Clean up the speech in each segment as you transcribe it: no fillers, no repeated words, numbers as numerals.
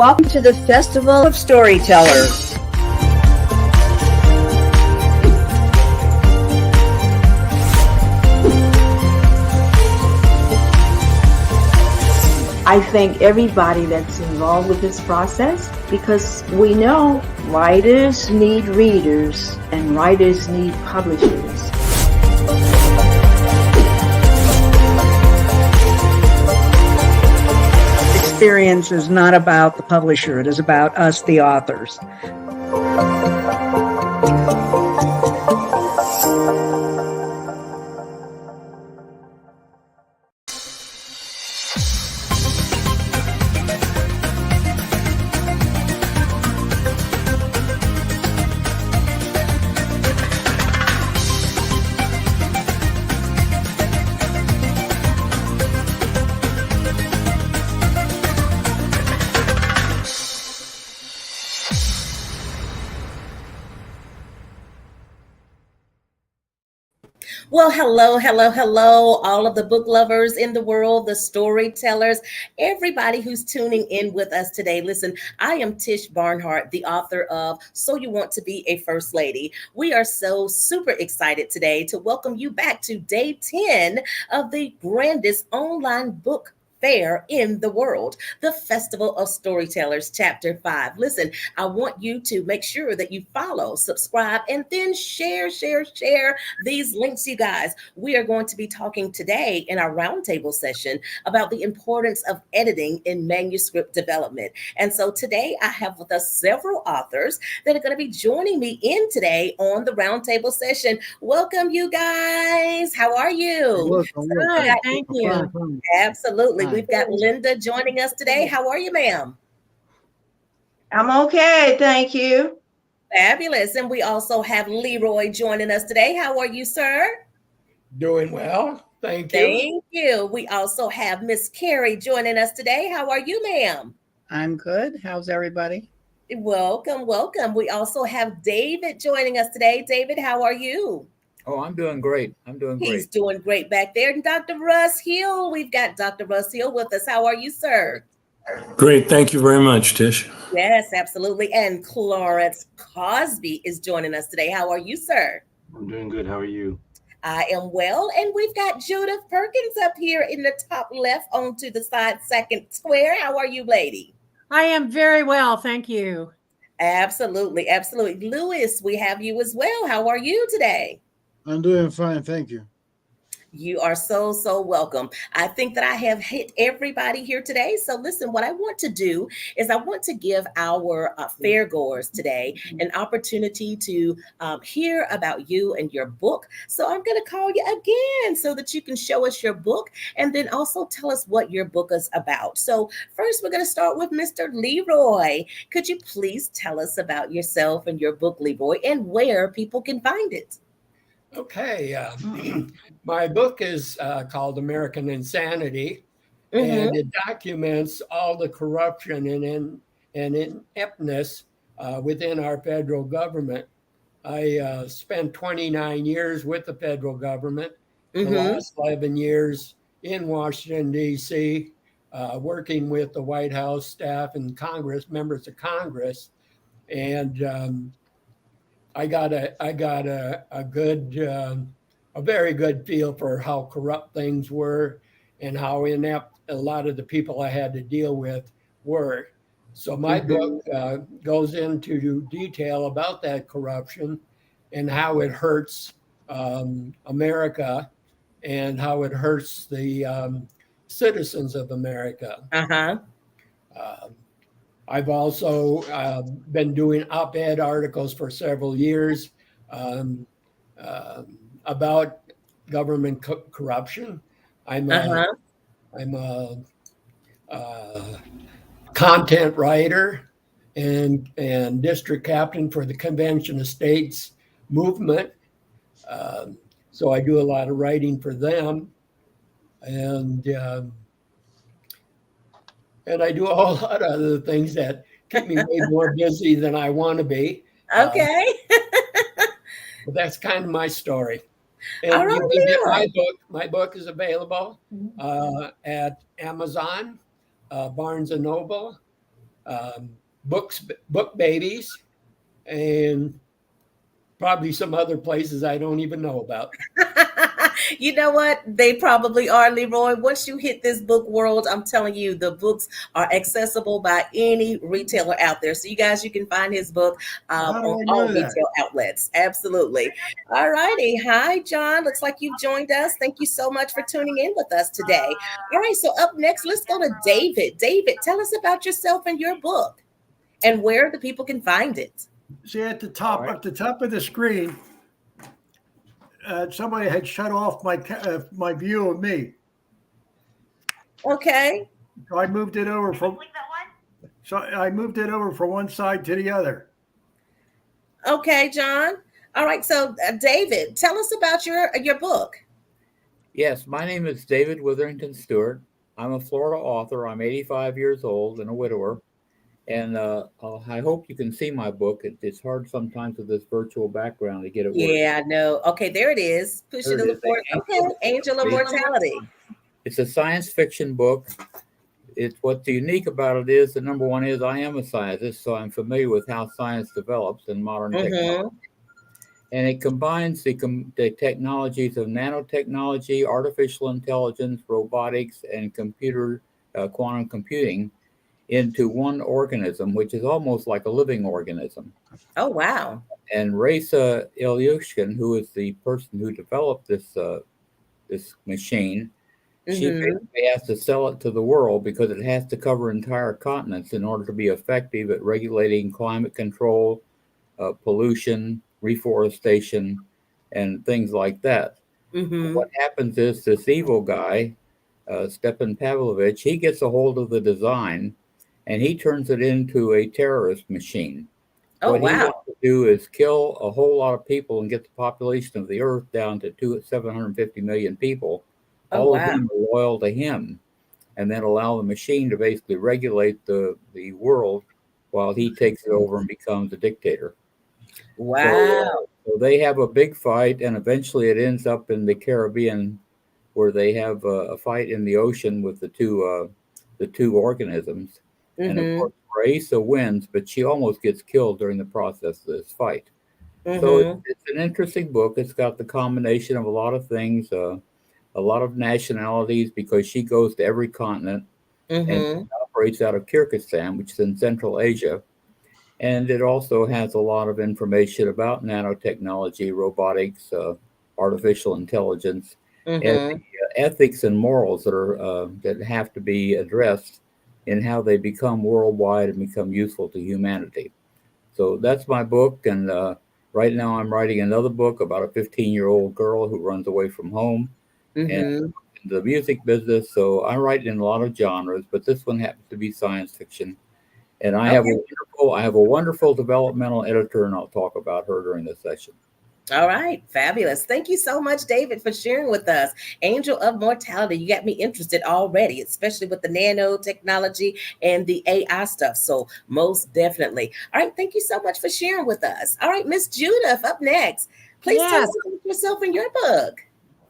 welcome to the Festival of Storytellers. I thank everybody that's involved with this process because we know writers need readers and writers need publishers. Experience is not about the publisher, it is about us, the authors. Well, hello, all of the book lovers in the world, the storytellers, everybody who's tuning in with us today. Listen, I am Tish Barnhart, the author of So You Want to Be a First Lady. We are so super excited today to welcome you back to day 10 of the grandest online book fair in the world, the Festival of Storytellers, Chapter 5. Listen, I want you to make sure that you follow, subscribe, and then share these links, you guys. We are going to be talking today in our roundtable session about the importance of editing in manuscript development. And so today I have with us several authors that are going to be joining me in today on the roundtable session. Welcome, you guys. How are you? Good, thank you. Absolutely. We've got Linda joining us today. How are you, ma'am? I'm okay, thank you. Fabulous. And we also have Leroy joining us today. How are you, sir? Doing well. Thank you. Thank you. We also have Miss Carrie joining us today. How are you, ma'am? I'm good. How's everybody? Welcome. We also have David joining us today. David, how are you? Oh, I'm doing great. He's doing great back there. And Dr. Russ Hill, we've got Dr. Russ Hill with us. How are you, sir? Great. Thank you very much, Tish. Yes, absolutely. And Clarence Cosby is joining us today. How are you, sir? I'm doing good. How are you? I am well. And we've got Judith Perkins up here in the top left onto the side second square. How are you, lady? I am very well. Thank you. Absolutely. Louis, we have you as well. How are you today? I'm doing fine, thank you. You are so welcome. I think that I have hit everybody here today. So listen, what I want to do is I want to give our fairgoers today an opportunity to hear about you and your book. So I'm going to call you again so that you can show us your book and then also tell us what your book is about. So first, we're going to start with Mr. Leroy. Could you please tell us about yourself and your book, Leroy, and where people can find it? Okay. My book is called American Insanity, and it documents all the corruption and ineptness within our federal government. I spent 29 years with the federal government, the last 11 years in Washington, D.C., working with the White House staff and Congress, members of Congress, and I got a very good feel for how corrupt things were and how inept a lot of the people I had to deal with were. So my book goes into detail about that corruption and how it hurts America and how it hurts the citizens of America. I've also been doing op-ed articles for several years about government corruption. I'm a content writer and district captain for the Convention of States movement. So I do a lot of writing for them. And I do a whole lot of other things that keep me way more busy than I want to be. Okay. But that's kind of my story. And All right, you can get my book. My book is available at Amazon, Barnes & Noble, book babies, and probably some other places I don't even know about. You know what? They probably are, Leroy. Once you hit this book world, I'm telling you, the books are accessible by any retailer out there. So you guys, you can find his book How do on I all know that? retail outlets. Absolutely. All righty. Hi, John. Looks like you've joined us. Thank you so much for tuning in with us today. All right. So up next, let's go to David. David, tell us about yourself and your book and where the people can find it. See at the top of the screen, somebody had shut off my view of me. Okay. So I moved it over from one side to the other. Okay, John. All right. So David, tell us about your book. Yes, my name is David Witherington Stewart. I'm a Florida author. I'm 85 years old and a widower. And I hope you can see my book. It's hard sometimes with this virtual background to get it working. Yeah, I know. Okay, there it is. Push it a little forward. Okay, Angel of Mortality. It's a science fiction book. It's what's unique about it is that number one is I am a scientist, so I'm familiar with how science develops in modern technology. And it combines the technologies of nanotechnology, artificial intelligence, robotics, and quantum computing into one organism, which is almost like a living organism. Oh, wow. And Raisa Ilyushin, who is the person who developed this machine, she basically has to sell it to the world because it has to cover entire continents in order to be effective at regulating climate control, pollution, reforestation, and things like that. What happens is this evil guy, Stepan Pavlovich, he gets a hold of the design and he turns it into a terrorist machine. What he wants to do is kill a whole lot of people and get the population of the earth down to 750 million people, all of whom are loyal to him, and then allow the machine to basically regulate the world while he takes it over and becomes a dictator. Wow. So they have a big fight, and eventually it ends up in the Caribbean, where they have a fight in the ocean with the two organisms. And of course, Raisa wins, but she almost gets killed during the process of this fight. So it's an interesting book. It's got the combination of a lot of things, a lot of nationalities, because she goes to every continent and operates out of Kyrgyzstan, which is in Central Asia. And it also has a lot of information about nanotechnology, robotics, artificial intelligence, and the ethics and morals that have to be addressed in how they become worldwide and become useful to humanity. So that's my book. And right now I'm writing another book about a 15-year-old girl who runs away from home and in the music business. So I write in a lot of genres, but this one happens to be science fiction. And I have a wonderful developmental editor, and I'll talk about her during this session. All right. Fabulous. Thank you so much, David, for sharing with us. Angel of Mortality. You got me interested already, especially with the nanotechnology and the AI stuff. So most definitely. All right. Thank you so much for sharing with us. All right, Miss Judith, up next. Please tell us about yourself and your book.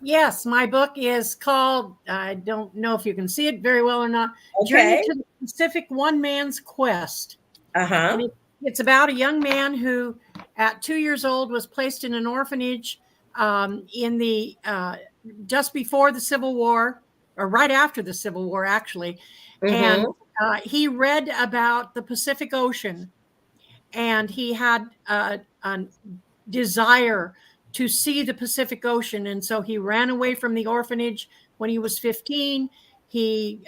Yes, my book is called, I don't know if you can see it very well or not, Journey to the Pacific, One Man's Quest. And it's about a young man who, at 2 years old, was placed in an orphanage just before the Civil War, or right after the Civil War, actually. And he read about the Pacific Ocean, and he had a desire to see the Pacific Ocean. And so he ran away from the orphanage when he was 15. He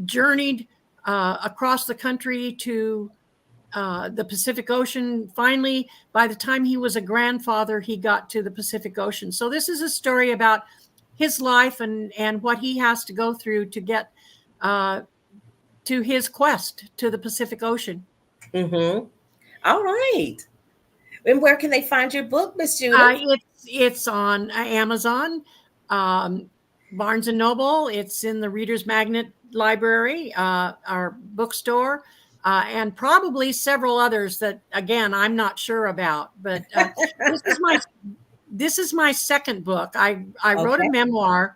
journeyed across the country to the Pacific Ocean. Finally, by the time he was a grandfather, he got to the Pacific Ocean. So this is a story about his life and what he has to go through to get to his quest to the Pacific Ocean. All right. And where can they find your book, Miss Judith? It's on Amazon, Barnes and Noble. It's in the Reader's Magnet Library, our bookstore, and probably several others that, again, I'm not sure about. But this is my second book. I wrote a memoir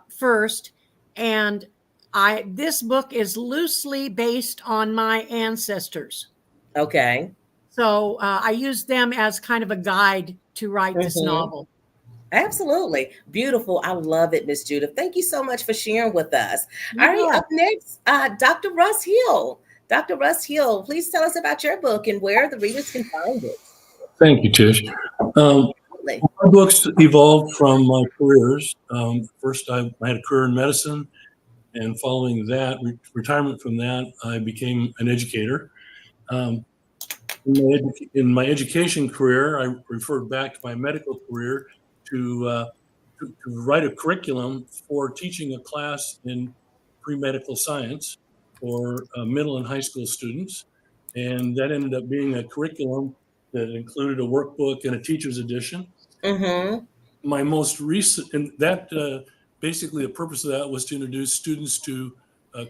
first, and This book is loosely based on my ancestors. Okay. So I used them as kind of a guide to write this novel. Absolutely. Beautiful. I love it, Miss Judith. Thank you so much for sharing with us. All right, bet. up next, Dr. Russ Hill. Dr. Russ Hill, please tell us about your book and where the readers can find it. Thank you, Tish. Absolutely. My books evolved from my careers. First, I had a career in medicine, and following that, retirement from that, I became an educator. In my education career, I referred back to my medical career to, to write a curriculum for teaching a class in pre-medical science for middle and high school students. And that ended up being a curriculum that included a workbook and a teacher's edition. My most recent, and that basically the purpose of that was to introduce students to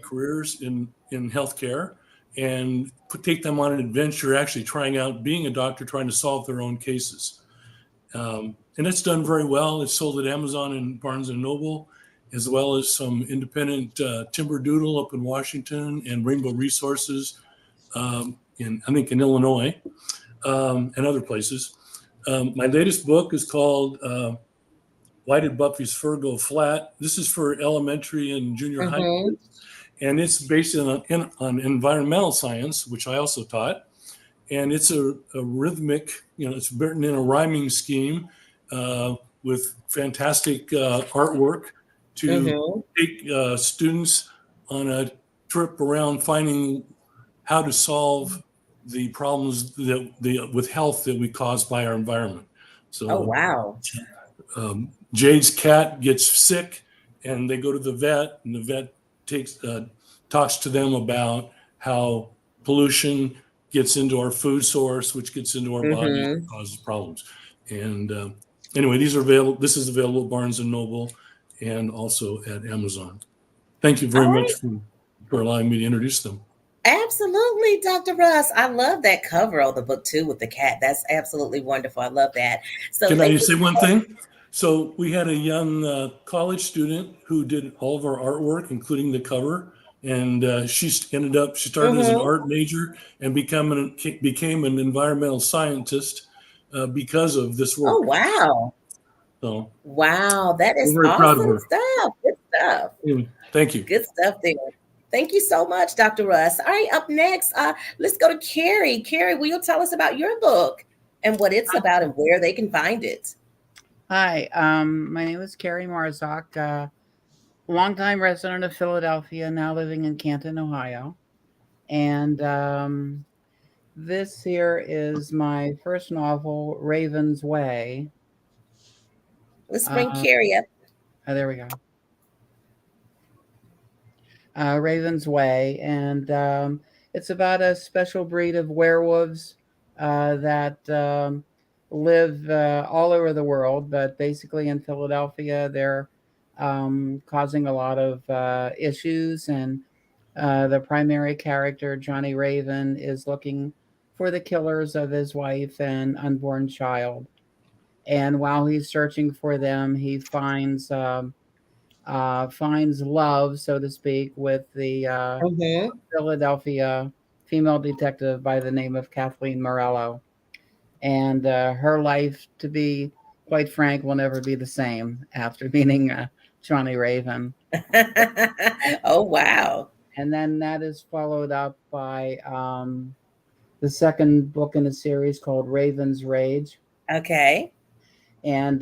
careers in healthcare and take them on an adventure, actually trying out being a doctor, trying to solve their own cases. And it's done very well. It's sold at Amazon and Barnes and Noble, as well as some independent Timber Doodle up in Washington and Rainbow Resources I think in Illinois and other places. My latest book is called Why Did Buffy's Fur Go Flat? This is for elementary and junior high kids. And it's based on environmental science, which I also taught. And it's a rhythmic, it's written in a rhyming scheme with fantastic artwork to take students on a trip around finding how to solve the problems with health that we cause by our environment. So, oh, wow. Jade's cat gets sick, and they go to the vet, and the vet talks to them about how pollution gets into our food source, which gets into our bodies and causes problems. And anyway, these are available. This is available at Barnes and Noble and also at Amazon. Thank you very much for allowing me to introduce them. Absolutely, Dr. Russ. I love that cover of the book too with the cat. That's absolutely wonderful. I love that. So can I just say one thing? So we had a young college student who did all of our artwork, including the cover. And she started as an art major and became an environmental scientist because of this work. Oh, wow. So, wow, that is very proud of awesome her. stuff. Good stuff. Thank you. Good stuff there. Thank you so much, Dr. Russ. All right, up next, let's go to Carrie. Carrie, will you tell us about your book and what it's about and where they can find it? Hi, my name is Carrie Marzak, longtime resident of Philadelphia, now living in Canton, Ohio. And this here is my first novel, Raven's Way. Let's bring Carrie up. Oh, there we go. Raven's Way, and it's about a special breed of werewolves that live all over the world, but basically in Philadelphia, they're causing a lot of issues. And the primary character, Johnny Raven, is looking for the killers of his wife and unborn child. And while he's searching for them, he finds love, so to speak, with the Philadelphia female detective by the name of Kathleen Morello. And her life, to be quite frank, will never be the same after meeting Johnny Raven. Oh, wow. And then that is followed up by the second book in the series called Raven's Rage. Okay. And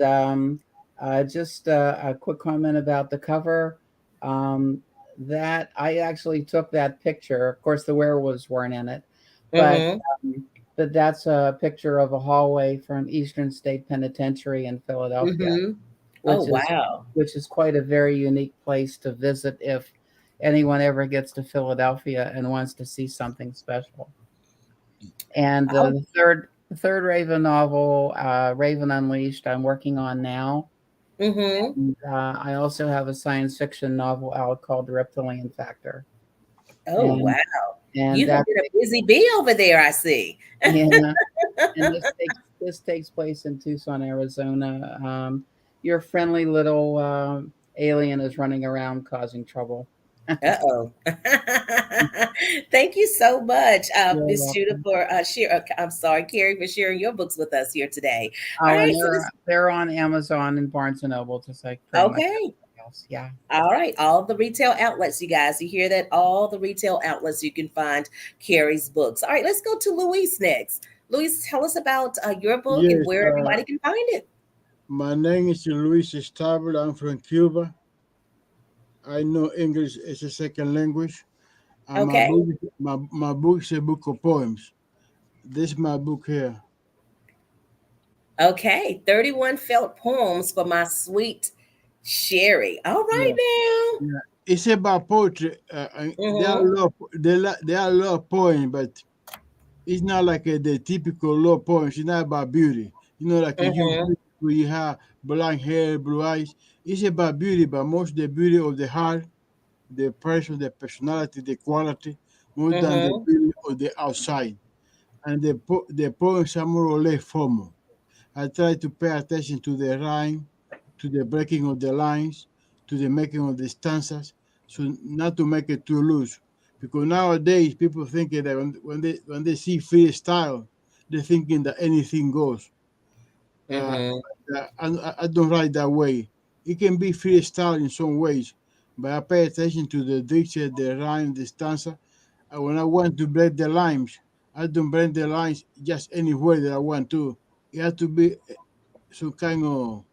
just a quick comment about the cover. That I actually took that picture. Of course, the werewolves weren't in it, but that's a picture of a hallway from Eastern State Penitentiary in Philadelphia. Which is quite a very unique place to visit if anyone ever gets to Philadelphia and wants to see something special. And the third Raven novel, Raven Unleashed, I'm working on now. And, I also have a science fiction novel out called The Reptilian Factor. Oh, and, wow. And You've been a busy bee over there, I see. Yeah. And this takes place in Tucson, Arizona. Your friendly little alien is running around causing trouble. Uh-oh. Thank you so much, You're Miss Judah, welcome. for I'm sorry, Carrie, for sharing your books with us here today. All Oh, and right, so this they're on Amazon and Barnes and Noble, just like pretty much okay. everything else. Yeah. All right, all the retail outlets, you guys. You hear that? All the retail outlets you can find Carrie's books. All right, let's go to Luis next. Luis, tell us about your book and Yes, where everybody can find it. my name is Luis Estable. I'm from Cuba. I know English as a second language. And Okay. my book is a book of poems. This is my book here. Okay, 31 felt poems for my sweet Sherry. All right Yeah, now. yeah. It's about poetry. And Mm-hmm. there are a lot of poems, but it's not like the typical love poems. It's not about beauty. You know, like a you Mm-hmm. where you have black hair, blue eyes. It's about beauty, but most the beauty of the heart, the person, the personality, the quality, more than the Mm-hmm. beauty of the outside. And the poems are more or less formal. I try to pay attention to the rhyme, to the breaking of the lines, to the making of the stanzas, so not to make it too loose. Because nowadays people think that when they see freestyle, they're thinking that anything goes. Uh, Mm-hmm. I don't write that way. It can be freestyle in some ways, but I pay attention to the diction, the rhyme, the stanza. When I want to break the lines, I don't break the lines just anywhere that I want to. It has to be some kind of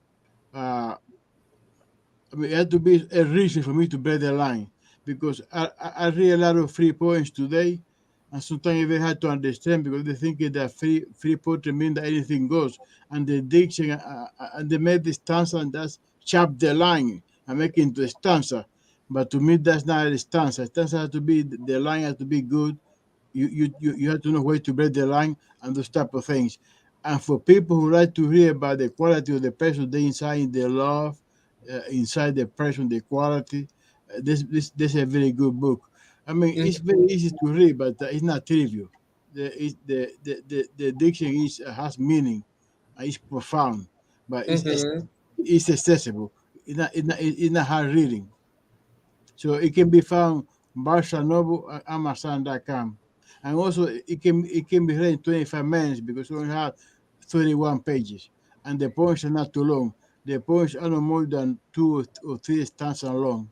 it had to be a reason for me to break the line because I read a lot of free poems today, and sometimes they had to understand because they think that free poetry means that anything goes, and the diction and they made the stanza and that's chop the line and make it into a stanza. But to me, that's not a stanza. A stanza has to be the line has to be good. You have to know where to break the line and those type of things. And for people who like to hear about the quality of the person, they inside the love, inside the person, the quality. This is a very good book. I mean, it's very easy to read, but it's not trivial. The diction is has meaning, it's profound, but Mm-hmm. it's accessible. It's not hard reading. So it can be found Barnes Noble at Amazon.com. And also it can be read in 25 minutes because we only have 31 pages. And the poems are not too long. The poems are no more than or three stanzas long.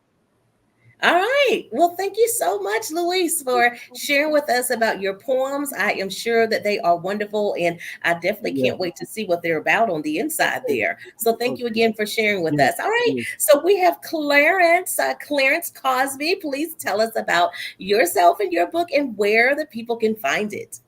All right. Well, thank you so much, Luis, for sharing with us about your poems. I am sure that they are wonderful, and I definitely Yeah. can't wait to see what they're about on the inside there. So, thank you Okay. again for sharing with Yes. us. All right. Yes. So, we have Clarence, Clarence Cosby. Please tell us about yourself and your book and where the people can find it.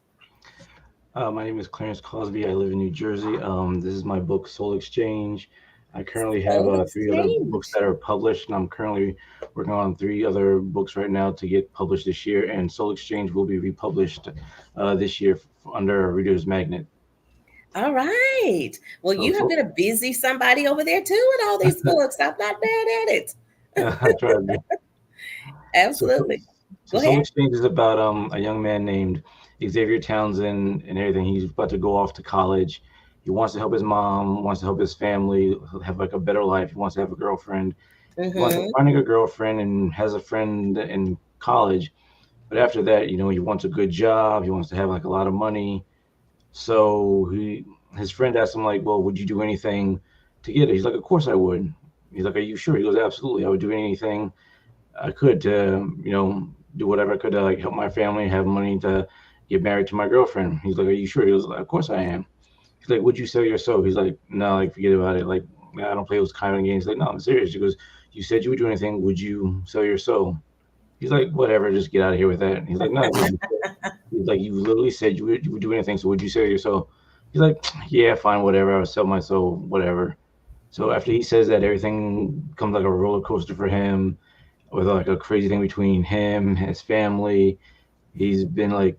My name is Clarence Cosby. I live in New Jersey. This is my book, Soul Exchange. I currently have Soul three other books Exchange. that are published, and I'm currently working on three other books right now to get published this year. And Soul Exchange will be republished this year under Reader's Magnet. All right. Well, So, you have been a busy somebody over there too with all these books. I'm not mad at it. I try to be. So, Absolutely. so Go Soul ahead. Exchange is about a young man named Xavier Townsend and everything. He's about to go off to college. He wants to help his mom, wants to help his family have like a better life. He wants to have a girlfriend. He winds up Mm-hmm. finding a girlfriend and has a friend in college. But after that, he wants a good job. He wants to have like a lot of money. So his friend asked him like, "Well, would you do anything to get it?" He's like, "Of course I would." He's like, "Are you sure?" He goes, "Absolutely. I would do anything I could to, do whatever I could to like help my family, have money to get married to my girlfriend." He's like, "Are you sure?" He goes, "Of course I am." He's like, "Would you sell your soul?" He's like, "No, like forget about it. Like I don't play those kind of games." Like, "No, I'm serious." He goes, "You said you would do anything. Would you sell your soul?" He's like, "Whatever, just get out of here with that." He's like, "No." He's like, "You literally said you would do anything. So would you sell your soul?" He's like, "Yeah, fine, whatever. I'll sell my soul, whatever." So after he says that, everything becomes like a roller coaster for him, with like a crazy thing between him, his family. He's been like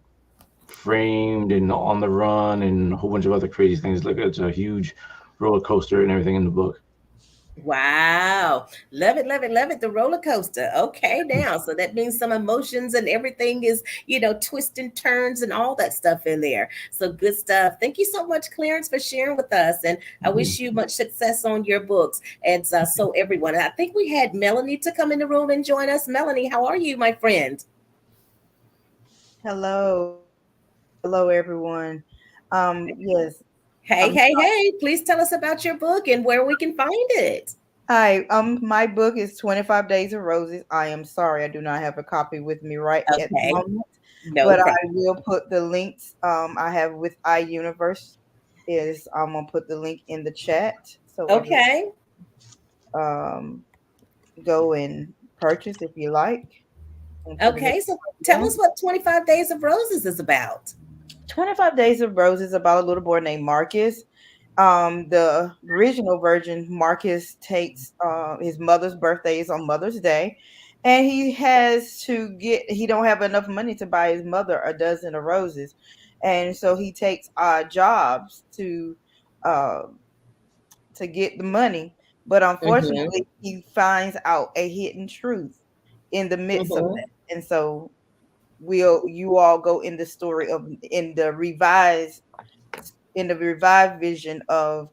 framed and on the run and a whole bunch of other crazy things. Like it's a huge roller coaster and everything in the book. Wow. Love it, love it, love it. The roller coaster. Okay, now. So that means some emotions and everything is, twists and turns and all that stuff in there. So good stuff. Thank you so much, Clarence, for sharing with us. And I wish you much success on your books. And so everyone, I think we had Melanie to come in the room and join us. Melanie, how are you, my friend? Hello. Hello, everyone. Yes. Hey, Um, hey, hey. Please tell us about your book and where we can find it. Hi. My book is 25 Days of Roses. I am sorry I do not have a copy with me right at the Okay. moment, No but I problem. will put the links I have with iUniverse is I'm gonna put the link in the chat so everyone Okay. um go and purchase if you like and put it Okay. So tell in. us what 25 Days of Roses is about. 25 Days of Roses is about a little boy named Marcus. The original version, Marcus takes his mother's birthday is on Mother's Day, and he don't have enough money to buy his mother a dozen of roses, and so he takes jobs uh, to get the money. But Mm-hmm. unfortunately, he finds out a hidden truth in the midst of Mm-hmm. that, and so will you all go in the story of in the revived vision of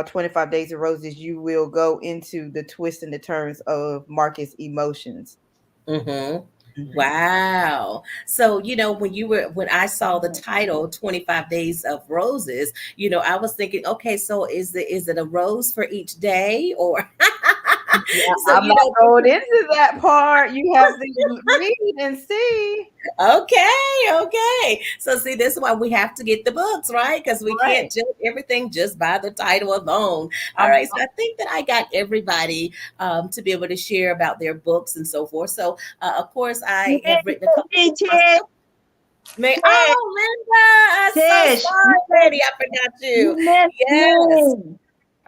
25 Days of Roses, you will go into the twists and the turns of Marcus' emotions. Mm-hmm. Mhm. Wow. So, when I saw the title 25 Days of Roses, I was thinking, okay, so is it a rose for each day or Yeah, so I'm not going into that part. You have to read and see. Okay, okay. So see, this is why we have to get the books, right? Because we Right. can't judge everything just by the title alone. All I'm, right. So I think that I got everybody to be able to share about their books and so forth. So of course, I have written a couple Hey, books myself. Tish, Oh, Linda, I'm so Tish, sorry, lady. I forgot you. you missed Yes, me.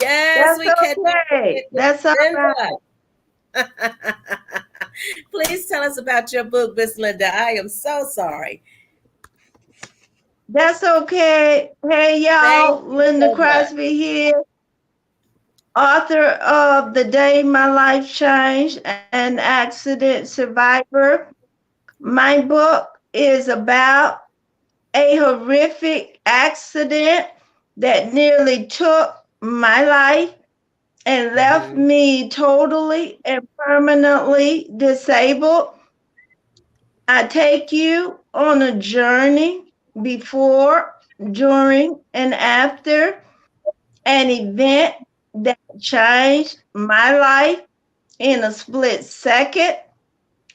yes, That's we cannot okay. forget That's all right. Linda. Please tell us about your book, Miss Linda. I am so sorry. That's okay. Hey, Thank y'all. you Linda so much. Crosby here, author of The Day My Life Changed, an accident survivor. My book is about a horrific accident that nearly took my life and left Mhm. me totally and permanently disabled. I take you on a journey before, during, and after an event that changed my life in a split second,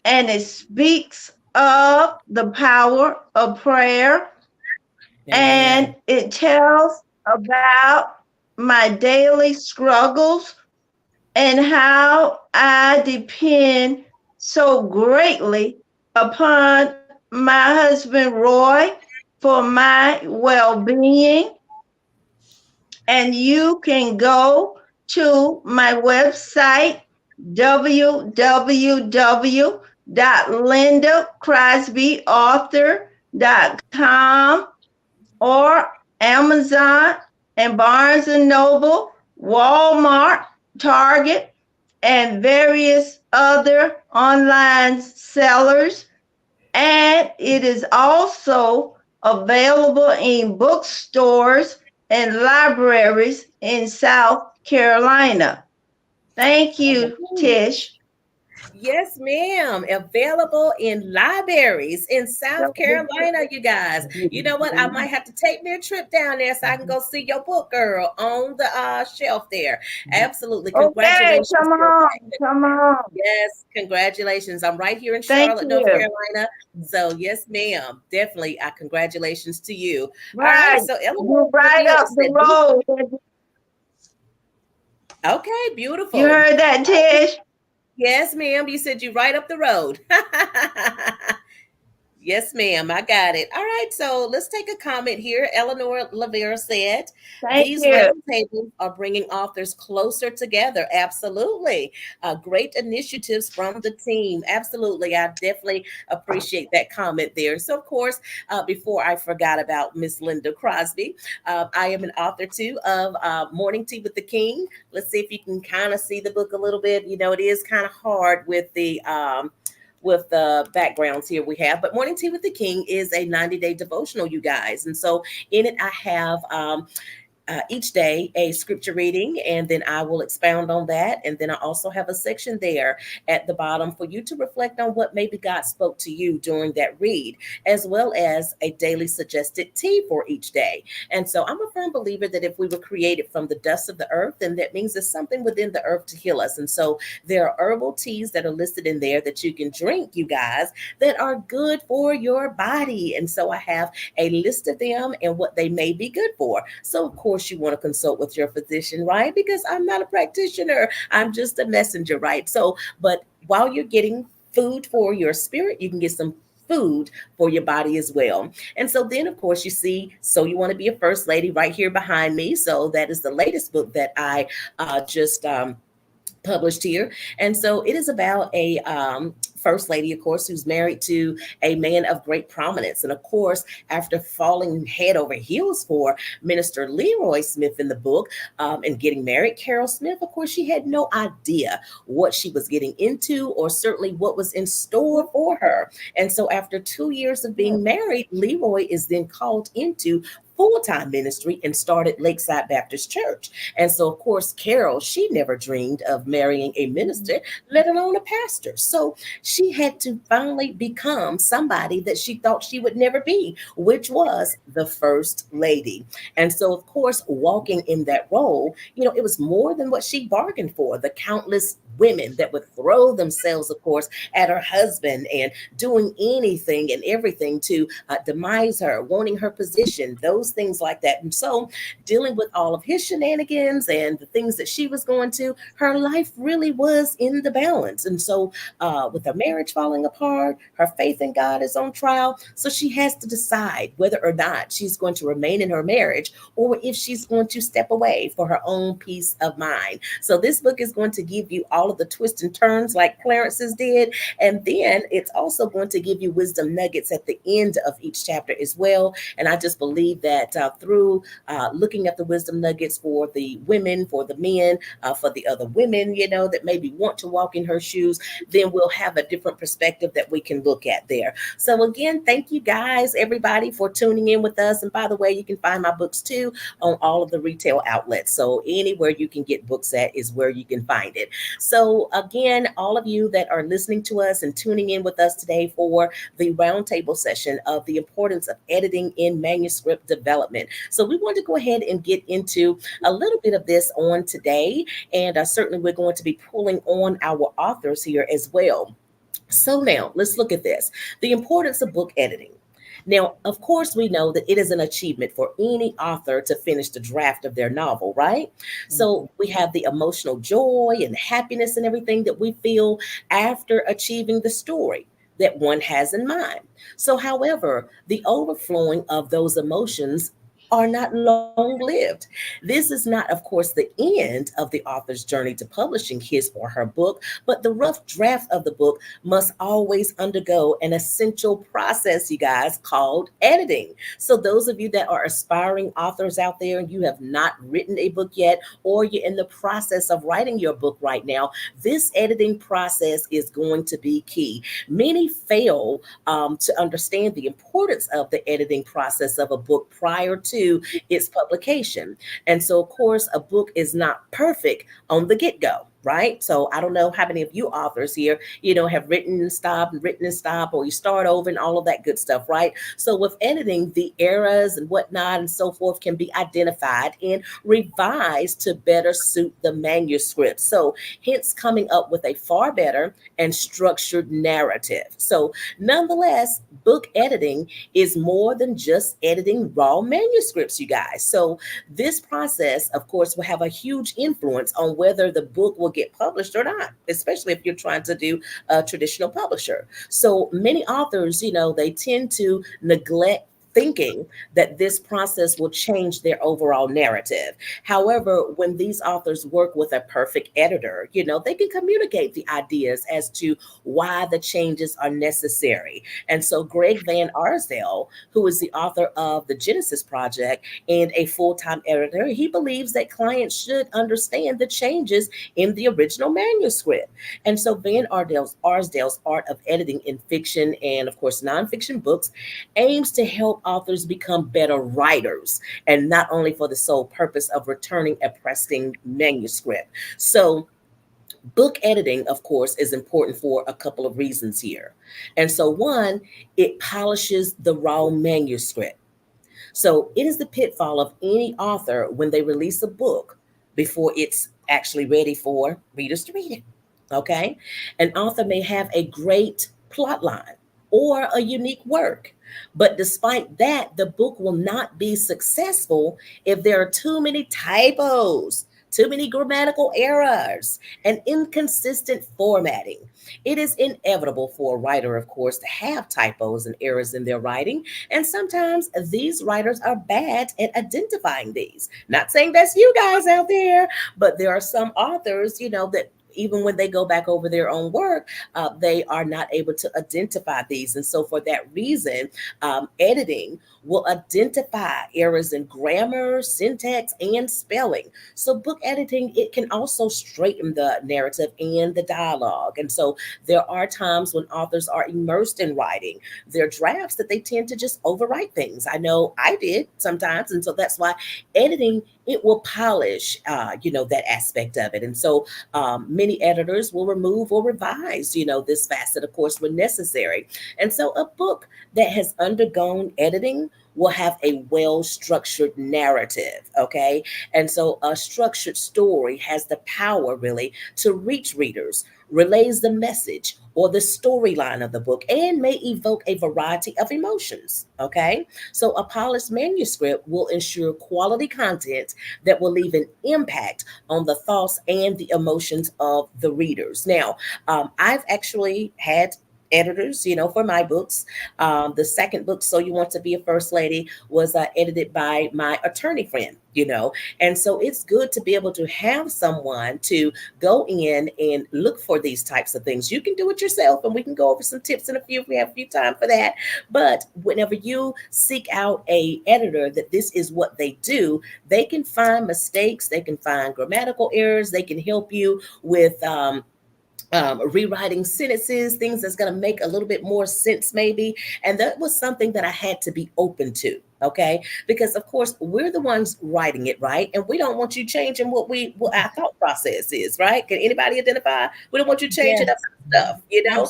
and it speaks of the power of prayer, and Amen. it tells about my daily struggles and how I depend so greatly upon my husband Roy for my well being. And you can go to my website, www.lindacrosbyauthor.com, or Amazon and Barnes and Noble, Walmart, Target, and various other online sellers. And it is also available in bookstores and libraries in South Carolina. Thank you, Oh, Tish. yes, ma'am. Available in libraries in South Carolina, you guys. You know what? I might have to take me a trip down there so I can go see your book, girl, on the shelf there. Absolutely. Okay, Congratulations, come girl. on, come on. Yes, congratulations. I'm right here in Thank Charlotte, North you. Carolina. So, yes, ma'am. Definitely. Congratulations to you. All right. Right, So, you Eleanor, what right you up the said? road. Okay, You beautiful. heard that, Tish? Yes, ma'am. You said you right up the road. Yes, ma'am. I got it. All right. So let's take a comment here. Eleanor Lavera said, Thank these you. roundtables are bringing authors closer together. Absolutely. Great initiatives from the team. Absolutely. I definitely appreciate that comment there. So, of course, before I forgot about Miss Linda Crosby, I am an author too of Morning Tea with the King. Let's see if you can kind of see the book a little bit. You know, it is kind of hard with the backgrounds here we have. But Morning Tea with the King is a 90-day devotional, you guys. And so in it, I have each day a scripture reading, and then I will expound on that. And then I also have a section there at the bottom for you to reflect on what maybe God spoke to you during that read, as well as a daily suggested tea for each day. And so I'm a firm believer that if we were created from the dust of the earth, then that means there's something within the earth to heal us. And so there are herbal teas that are listed in there that you can drink, you guys, that are good for your body. And so I have a list of them and what they may be good for. So, of course, you want to consult with your physician, right? Because I'm not a practitioner, I'm just a messenger, right? So, but while you're getting food for your spirit, you can get some food for your body as well. And so then, of course, you see, So You Want to Be a First Lady right here behind me. So that is the latest book that I just published here. And so it is about a first lady, of course, who's married to a man of great prominence. And of course, after falling head over heels for Minister Leroy Smith in the book and getting married, Carol Smith, of course, she had no idea what she was getting into or certainly what was in store for her. And so after 2 years of being married, Leroy is then called into full-time ministry and started Lakeside Baptist Church. And so, of course, Carol, she never dreamed of marrying a minister, let alone a pastor. So she had to finally become somebody that she thought she would never be, which was the first lady. And so, of course, walking in that role, you know, it was more than what she bargained for. The countless women that would throw themselves, of course, at her husband and doing anything and everything to demise her, wanting her position, those things like that. And so, dealing with all of his shenanigans and the things that she was going to, her life really was in the balance. And so, with her marriage falling apart, her faith in God is on trial. So, she has to decide whether or not she's going to remain in her marriage or if she's going to step away for her own peace of mind. So, this book is going to give you all of the twists and turns like Clarence's did. And then it's also going to give you wisdom nuggets at the end of each chapter as well. And I just believe that through looking at the wisdom nuggets for the women, for the men, for the other women, you know, that maybe want to walk in her shoes, then we'll have a different perspective that we can look at there. So again, thank you guys, everybody, for tuning in with us. And by the way, you can find my books too on all of the retail outlets. So anywhere you can get books at is where you can find it. So again, all of you that are listening to us and tuning in with us today for the roundtable session of the importance of editing in manuscript development. So we want to go ahead and get into a little bit of this on today. And certainly we're going to be pulling on our authors here as well. So now let's look at this. The importance of book editing. Now, of course, we know that it is an achievement for any author to finish the draft of their novel, right? So we have the emotional joy and happiness and everything that we feel after achieving the story that one has in mind. So, however, the overflowing of those emotions are not long lived. This is not, of course, the end of the author's journey to publishing his or her book, but the rough draft of the book must always undergo an essential process, you guys, called editing. So, those of you that are aspiring authors out there and you have not written a book yet, or you're in the process of writing your book right now, this editing process is going to be key. Many fail to understand the importance of the editing process of a book prior to its publication. And so, of course, a book is not perfect on the get-go, right? So I don't know how many of you authors here, you know, have written and stopped and written and stopped, or you start over and all of that good stuff, right? So with editing, the errors and whatnot and so forth can be identified and revised to better suit the manuscript. So hence coming up with a far better and structured narrative. So nonetheless, book editing is more than just editing raw manuscripts, you guys. So this process, of course, will have a huge influence on whether the book will get published or not, especially if you're trying to do a traditional publisher. So many authors, they tend to neglect thinking that this process will change their overall narrative. However, when these authors work with a perfect editor, they can communicate the ideas as to why the changes are necessary. And so Greg Van Arsdale, who is the author of the Genesis Project and a full-time editor, he believes that clients should understand the changes in the original manuscript. And so Van Arsdale's Art of Editing in Fiction and, of course, nonfiction books aims to help authors become better writers, and not only for the sole purpose of returning a pristine manuscript. So book editing, of course, is important for a couple of reasons here. And so one, it polishes the raw manuscript. So it is the pitfall of any author when they release a book before it's actually ready for readers to read it. Okay. An author may have a great plot line or a unique work, but despite that, the book will not be successful if there are too many typos, too many grammatical errors, and inconsistent formatting. It is inevitable for a writer, of course, to have typos and errors in their writing. And sometimes these writers are bad at identifying these. Not saying that's you guys out there, but there are some authors, that even when they go back over their own work, they are not able to identify these. And so for that reason, editing will identify errors in grammar, syntax, and spelling. So book editing, it can also straighten the narrative and the dialogue. And so there are times when authors are immersed in writing their drafts that they tend to just overwrite things. I know I did sometimes. And so that's why editing, it will polish, that aspect of it. And so many editors will remove or revise, this facet, of course, when necessary. And so a book that has undergone editing will have a well-structured narrative, okay? And so a structured story has the power really to reach readers, relays the message or the storyline of the book, and may evoke a variety of emotions, okay? So a polished manuscript will ensure quality content that will leave an impact on the thoughts and the emotions of the readers. Now, I've actually had editors, for my books. The second book, So You Want to Be a First Lady, was edited by my attorney friend, and so it's good to be able to have someone to go in and look for these types of things. You can do it yourself, and we can go over some tips in a few if we have a few time for that. But whenever you seek out a editor that this is what they do, they can find mistakes, they can find grammatical errors, they can help you with rewriting sentences, things that's going to make a little bit more sense, maybe. And that was something that I had to be open to. Okay. Because of course we're the ones writing it, right? And we don't want you changing what our thought process is, right? Can anybody identify? We don't want you changing up stuff, but at the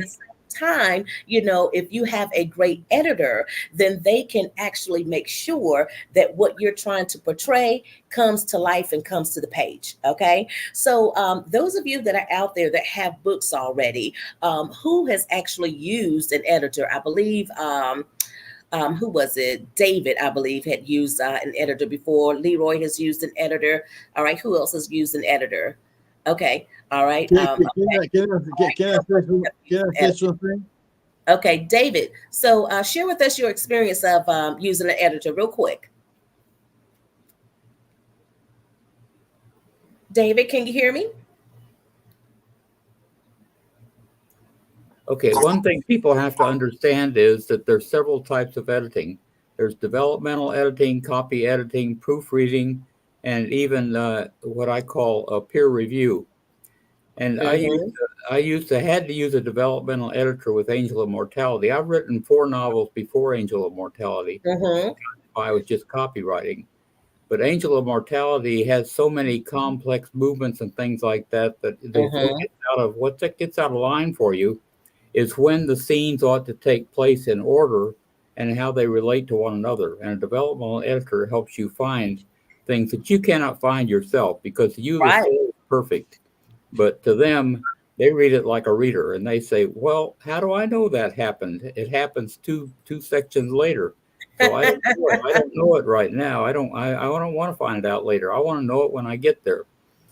same time, if you have a great editor, then they can actually make sure that what you're trying to portray comes to life and comes to the page. Okay. So those of you that are out there that have books already, who has actually used an editor? I believe, who was it? David, I believe, had used an editor before. Leroy has used an editor. All right. Who else has used an editor? Okay. All right. Can I say something? Okay, David. So share with us your experience of using an editor real quick. David, can you hear me? Okay, one thing people have to understand is that there's several types of editing. There's developmental editing, copy editing, proofreading, and even what I call a peer review. And I had to use a developmental editor with Angel of Mortality. I've written 4 novels before Angel of Mortality. I was just copywriting. But Angel of Mortality has so many complex movements and things like that what gets out of line for you is when the scenes ought to take place in order and how they relate to one another. And a developmental editor helps you find things that you cannot find yourself, because you, the soul, is perfect. But to them, they read it like a reader, and they say, well, how do I know that happened? It happens two sections later. So I don't know it right now. I don't want to find it out later. I want to know it when I get there.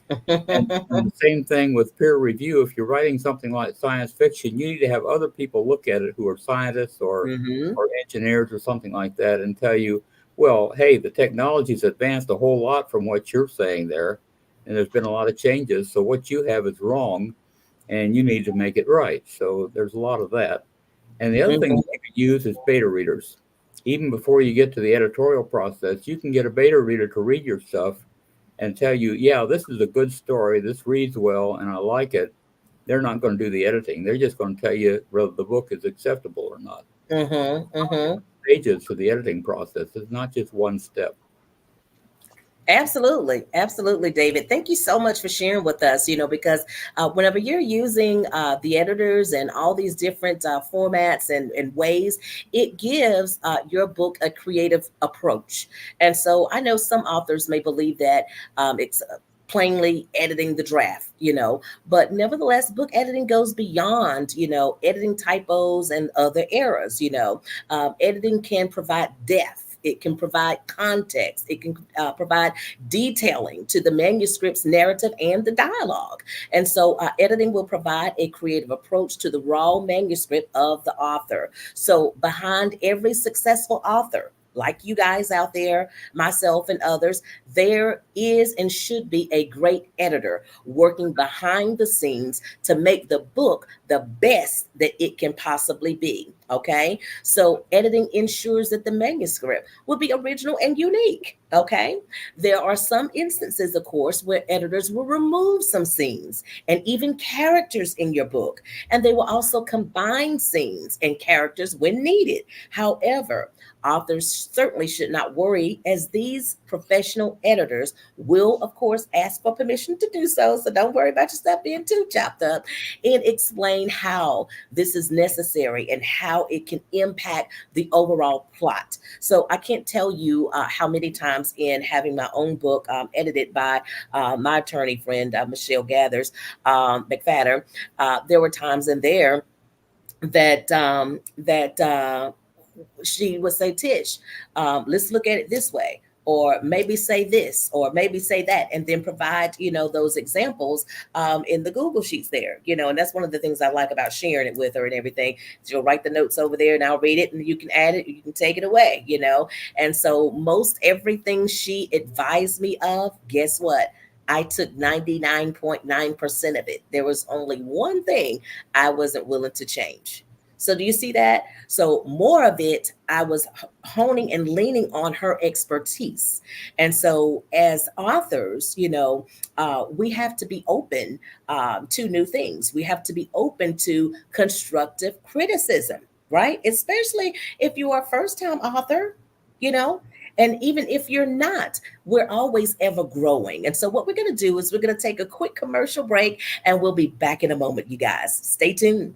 And the same thing with peer review. If you're writing something like science fiction, you need to have other people look at it who are scientists or engineers or something like that and tell you, well, hey, the technology's advanced a whole lot from what you're saying there, and there's been a lot of changes. So what you have is wrong, and you need to make it right. So there's a lot of that. And the other thing that you can use is beta readers. Even before you get to the editorial process, you can get a beta reader to read your stuff and tell you, yeah, this is a good story, this reads well, and I like it. They're not going to do the editing. They're just going to tell you whether the book is acceptable or not. Stages to the editing process. It's not just one step. Absolutely. Absolutely, David. Thank you so much for sharing with us, because whenever you're using the editors and all these different formats and ways, it gives your book a creative approach. And so I know some authors may believe that it's plainly editing the draft, but nevertheless, book editing goes beyond, editing typos and other errors, editing can provide depth. It can provide context. It can provide detailing to the manuscript's narrative and the dialogue. And so editing will provide a creative approach to the raw manuscript of the author. So behind every successful author, like you guys out there, myself and others, there is and should be a great editor working behind the scenes to make the book the best that it can possibly be. Okay, so editing ensures that the manuscript will be original and unique. Okay, there are some instances, of course, where editors will remove some scenes and even characters in your book, and they will also combine scenes and characters when needed. However, authors certainly should not worry, as these professional editors will, of course, ask for permission to do so. So don't worry about your stuff being too chopped up, and explain how this is necessary and how it can impact the overall plot. So I can't tell you how many times in having my own book edited by my attorney friend, Michelle Gathers McFadder, there were times in there that she would say, Tish, let's look at it this way, or maybe say this, or maybe say that, and then provide, those examples in the Google Sheets there, and that's one of the things I like about sharing it with her and everything. She'll write the notes over there and I'll read it and you can add it, you can take it away, and so most everything she advised me of, guess what? I took 99.9% of it. There was only one thing I wasn't willing to change. So do you see that? So more of it, I was honing and leaning on her expertise. And so as authors, we have to be open to new things. We have to be open to constructive criticism, right? Especially if you are a first-time author, and even if you're not, we're always ever growing. And so what we're going to do is we're going to take a quick commercial break and we'll be back in a moment, you guys. Stay tuned.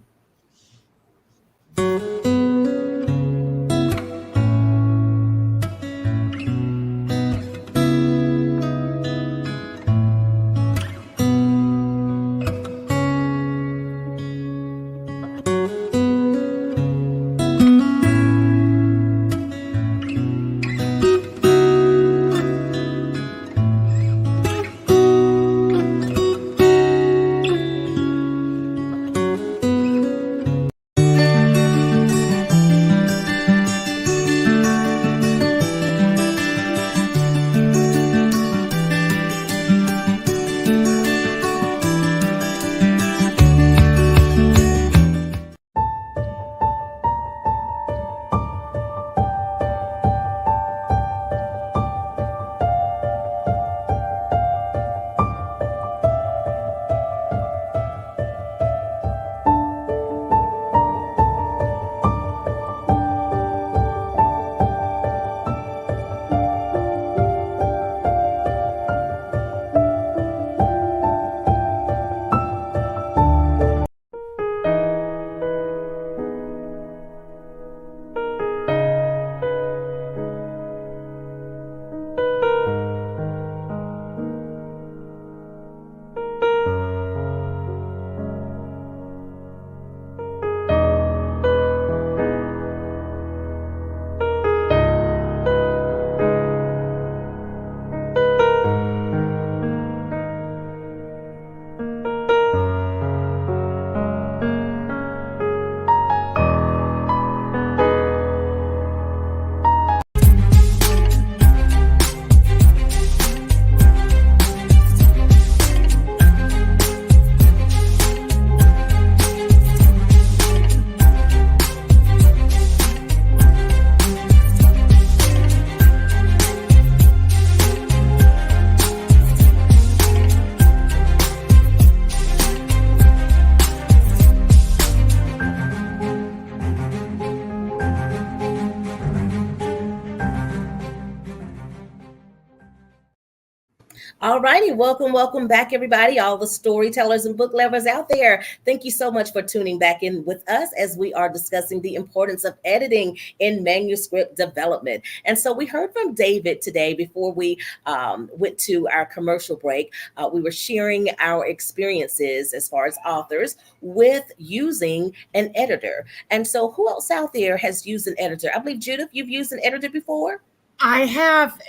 All righty. Welcome back, everybody, all the storytellers and book lovers out there. Thank you so much for tuning back in with us as we are discussing the importance of editing in manuscript development. And so we heard from David today before we went to our commercial break. We were sharing our experiences as far as authors with using an editor. And so who else out there has used an editor? I believe, Judith, you've used an editor before? I have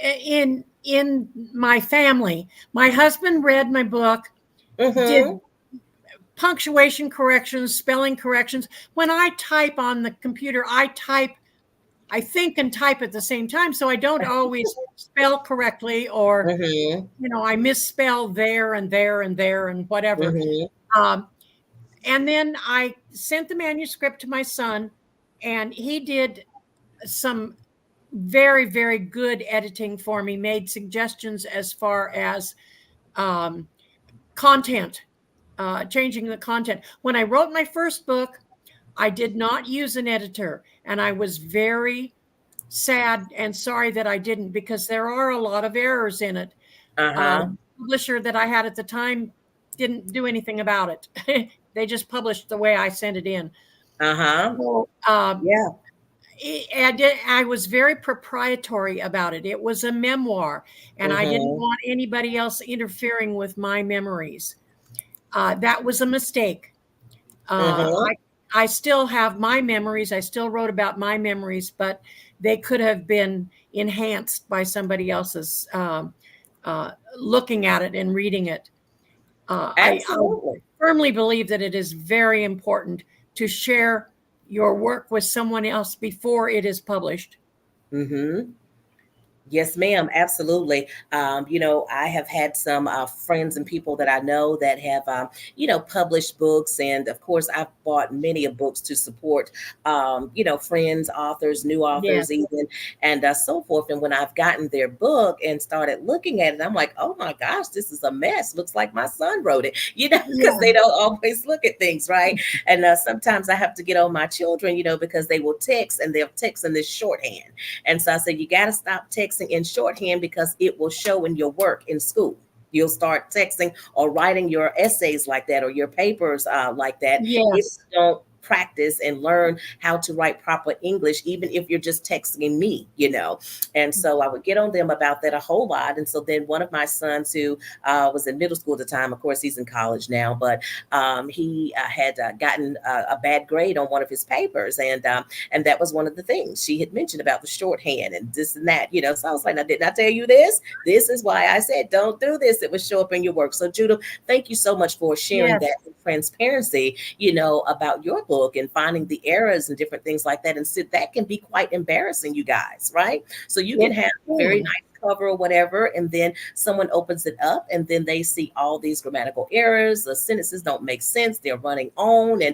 in my family. My husband read my book, did punctuation corrections, spelling corrections. When I type on the computer, I think and type at the same time, so I don't always spell correctly, or I misspell there and there and there and whatever. And then I sent the manuscript to my son, and he did some very, very good editing for me, made suggestions as far as content, changing the content. When I wrote my first book, I did not use an editor, and I was very sad and sorry that I didn't, because there are a lot of errors in it. The publisher that I had at the time didn't do anything about it. They just published the way I sent it in. So, I was very proprietary about it. It was a memoir, and I didn't want anybody else interfering with my memories. That was a mistake. I still have my memories. I still wrote about my memories, but they could have been enhanced by somebody else's looking at it and reading it. I firmly believe that it is very important to share your work with someone else before it is published. Yes, ma'am. Absolutely. I have had some friends and people that I know that have, published books. And of course, I've bought many of books to support, friends, authors, new authors, even, and so forth. And when I've gotten their book and started looking at it, I'm like, oh my gosh, this is a mess. Looks like my son wrote it, because they don't always look at things, right? And sometimes I have to get on my children, because they will text, and they'll text in this shorthand. And so I said, you got to stop texting in shorthand, because it will show in your work in school. You'll start texting or writing your essays like that, or your papers like that. If you don't practice and learn how to write proper English, even if you're just texting me, And so I would get on them about that a whole lot. And so then one of my sons, who was in middle school at the time, of course he's in college now, but he had gotten a bad grade on one of his papers, and that was one of the things she had mentioned about the shorthand and this and that, So I was like, now, didn't I tell you this? This is why I said don't do this. It would show up in your work. So Judith, thank you so much for sharing that transparency, about your book and finding the errors and different things like that. And so that can be quite embarrassing, you guys, right? So you can have a very nice cover or whatever, and then someone opens it up, and then they see all these grammatical errors, the sentences don't make sense, they're running on, and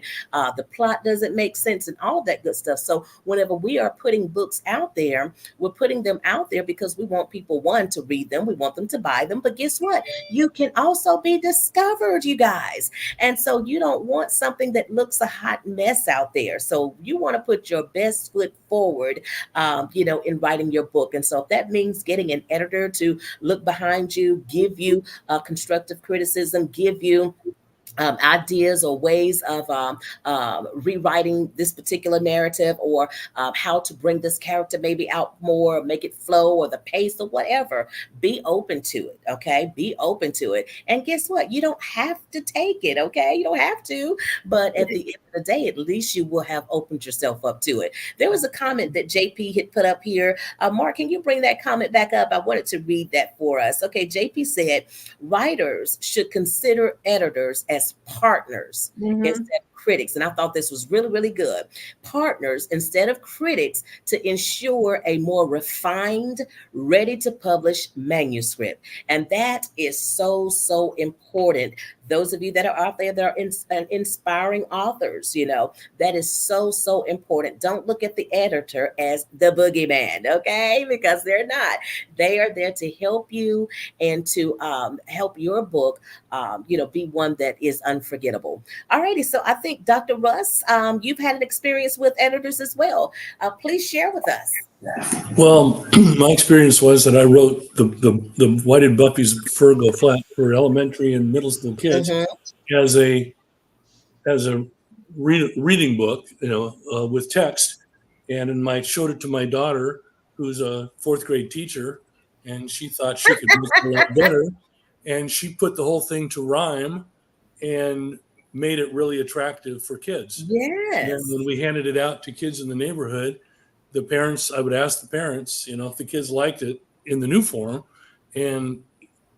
the plot doesn't make sense, and all that good stuff. So whenever we are putting books out there, we're putting them out there because we want people, one, to read them, we want them to buy them, but guess what? You can also be discovered, you guys. And so you don't want something that looks a hot mess out there. So you want to put your best foot forward, in writing your book. And so if that means getting an editor to look behind you, give you constructive criticism, give you ideas or ways of rewriting this particular narrative, or how to bring this character maybe out more, make it flow, or the pace, or whatever, be open to it. Okay. Be open to it. And guess what? You don't have to take it. Okay. You don't have to, but at the end of the day, at least you will have opened yourself up to it. There was a comment that JP had put up here. Mark, can you bring that comment back up? I wanted to read that for us. Okay. JP said, writers should consider editors as partners instead of critics. And I thought this was really, really good. Partners instead of critics, to ensure a more refined, ready to publish manuscript. And that is so, so important. Those of you that are out there that are inspiring authors, that is so, so important. Don't look at the editor as the boogeyman, okay? Because they're not. They are there to help you and to help your book, be one that is unforgettable. All righty. So I think, Dr. Russ, you've had an experience with editors as well. Please share with us. Well, my experience was that I wrote the Why Did Buffy's Fur Go Flat for elementary and middle school kids as a reading book, with text, and showed it to my daughter, who's a fourth grade teacher, and she thought she could make it a lot better, and she put the whole thing to rhyme and made it really attractive for kids. Yes. And when we handed it out to kids in the neighborhood, I would ask the parents, if the kids liked it in the new form, and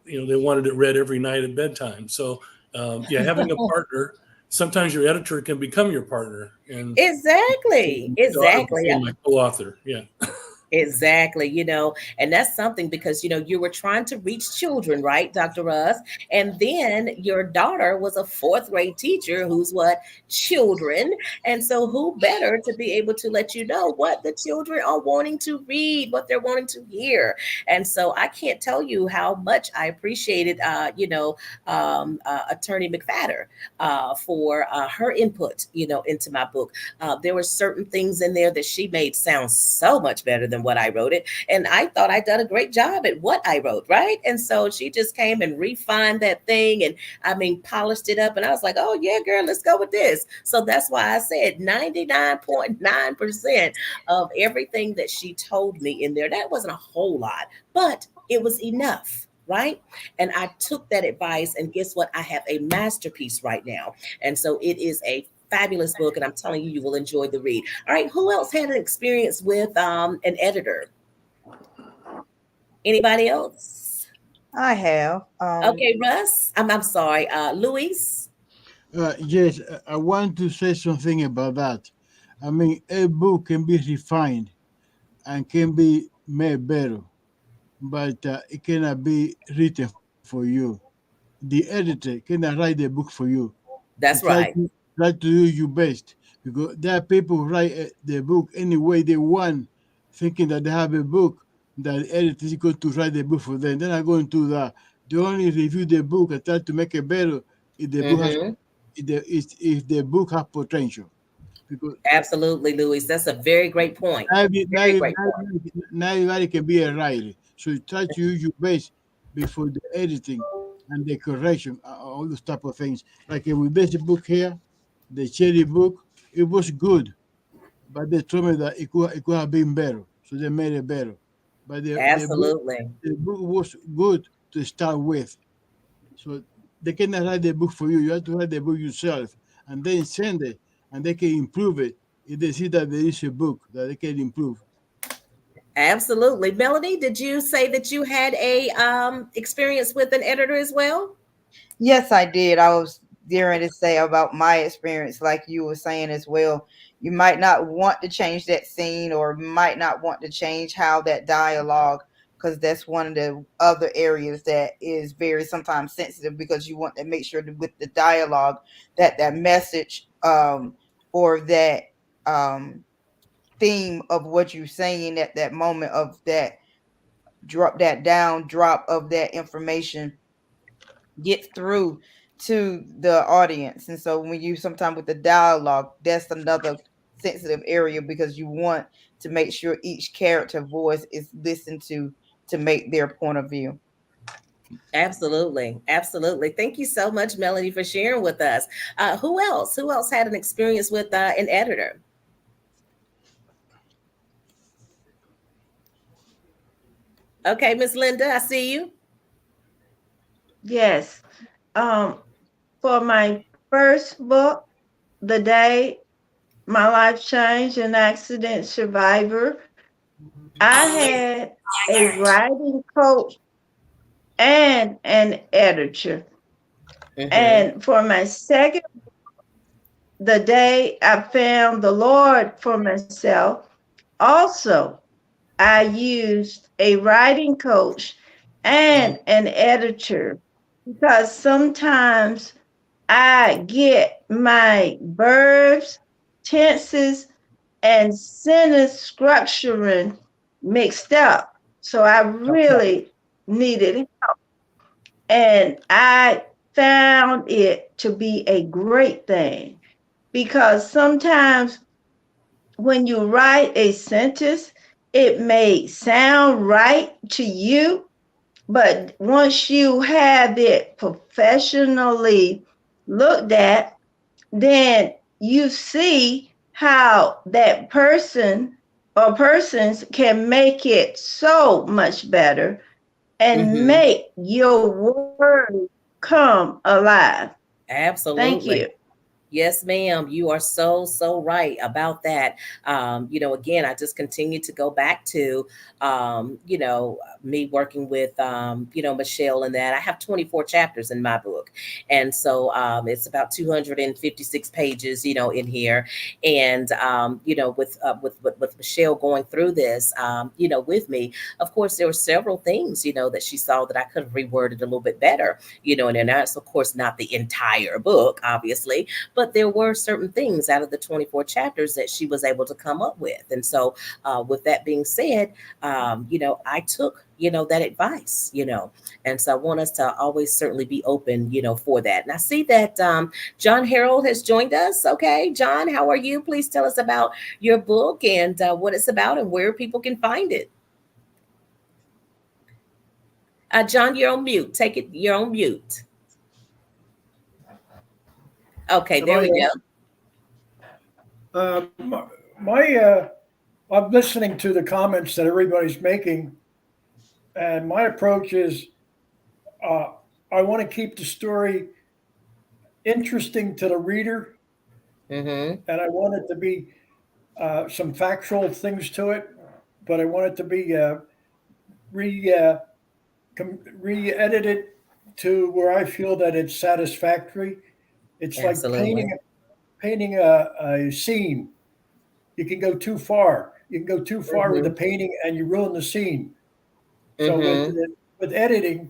they wanted it read every night at bedtime. So having a partner, sometimes your editor can become your partner. And exactly. My co-author. Yeah. Exactly, and that's something because, you were trying to reach children, right, Dr. Russ? And then your daughter was a fourth grade teacher who's children. And so who better to be able to let you know what the children are wanting to read, what they're wanting to hear. And so I can't tell you how much I appreciated, Attorney McFadder for her input, into my book. There were certain things in there that she made sound so much better than what I wrote it. And I thought I'd done a great job at what I wrote, right? And so she just came and refined that thing and polished it up. And I was like, oh yeah, girl, let's go with this. So that's why I said 99.9% of everything that she told me in there, that wasn't a whole lot, but it was enough. Right. And I took that advice, and guess what? I have a masterpiece right now. And so it is a fabulous book, and I'm telling you, you will enjoy the read. All right, who else had an experience with an editor? Anybody else? I have. Okay, Russ. I'm sorry, Luis. Yes, I want to say something about that. A book can be refined and can be made better, but it cannot be written for you. The editor cannot write the book for you. That's right. Try to do your best, because there are people who write the book any way they want, thinking that they have a book, that the editor is going to write the book for them. They're not going to they only review the book and try to make it better if the book has if the book has potential. Because absolutely, Luis, that's a very great point. Not everybody can be a writer, so you try to use your best before the editing and the correction, all those type of things. Like with this book here, the Cherry book, it was good, but they told me that it could have been better, so they made it better. But the book was good to start with, so they cannot write the book for you. You have to write the book yourself, and then send it, and they can improve it if they see that there is a book that they can improve. Absolutely. Melanie, did you say that you had a experience with an editor as well? Yes, I did. I was daring to say about my experience, like you were saying as well. You might not want to change that scene, or might not want to change how that dialogue, because that's one of the other areas that is very sometimes sensitive, because you want to make sure that with the dialogue that message or that theme of what you're saying at that moment of that drop of that information gets through to the audience. And so when you sometimes with the dialogue, that's another sensitive area, because you want to make sure each character voice is listened to make their point of view. Absolutely. Thank you so much, Melanie, for sharing with us. Who else had an experience with an editor? Okay, Miss Linda, I see you. Yes. For my first book, The Day My Life Changed, an Accident Survivor, I had a writing coach and an editor. And for my second, The Day I Found the Lord for Myself, also I used a writing coach and an editor, because sometimes I get my verbs, tenses, and sentence structuring mixed up. So I really needed help. And I found it to be a great thing, because sometimes when you write a sentence, it may sound right to you, but once you have it professionally looked at, then you see how that person or persons can make it so much better and make your word come alive. Thank Absolutely. you. Yes, ma'am. You are so right about that. Again, I just continue to go back to, me working with, Michelle and that. I have 24 chapters in my book. And so it's about 256 pages, in here. And, with Michelle going through this, with me, of course, there were several things, that she saw that I could have reworded a little bit better, and that's, of course, not the entire book, obviously, but there were certain things out of the 24 chapters that she was able to come up with. And so, with that being said, I took, that advice, and so I want us to always certainly be open, for that. And I see that John Harold has joined us. Okay, John, how are you? Please tell us about your book and what it's about and where people can find it. John, you're on mute. Take it. You're on mute. Okay, there we go. I'm listening to the comments that everybody's making, and my approach is I want to keep the story interesting to the reader, and I want it to be some factual things to it, but I want it to be re re-edited to where I feel that it's satisfactory. It's like Absolutely. painting a scene. You can go too far. You can go too far with the painting, and you ruin the scene. So with editing,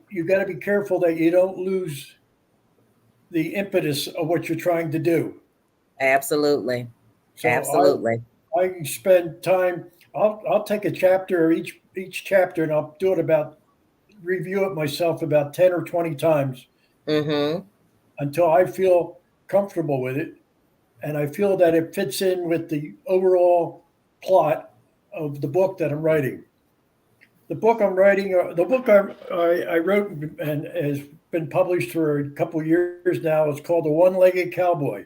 you got to be careful that you don't lose the impetus of what you're trying to do. Absolutely. So Absolutely. I spend time. I'll take a chapter or each chapter, and I'll do it review it myself about 10 or 20 times until I feel comfortable with it, and I feel that it fits in with the overall plot of the book that I'm writing. The book I'm writing, I wrote and has been published for a couple of years now. It's called The One-Legged Cowboy.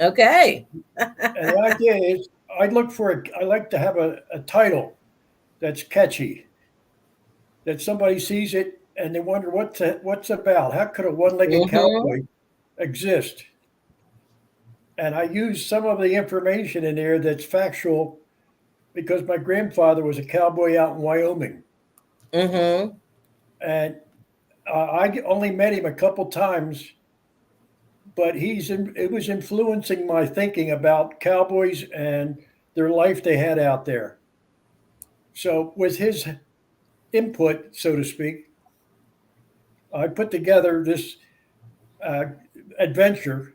Okay. And the idea is, I like to have a title that's catchy, that somebody sees it and they wonder what's it about. How could a one-legged cowboy exist? And I use some of the information in there that's factual because my grandfather was a cowboy out in Wyoming. And I only met him a couple times, but it was influencing my thinking about cowboys and their life they had out there. So with his input, so to speak, I put together this adventure.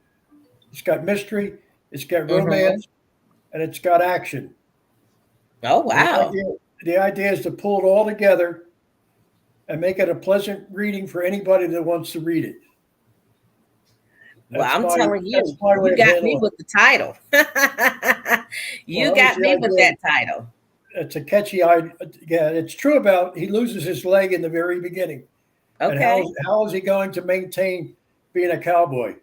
It's got mystery, it's got romance, and it's got action. Oh, And wow. the idea is to pull it all together and make it a pleasant reading for anybody that wants to read it. Well, I'm telling you, That's my way you of got me handling with the title. You got me with that title. It's a catchy idea. Yeah, it's true about he loses his leg in the very beginning. And Okay. how is he going to maintain being a cowboy?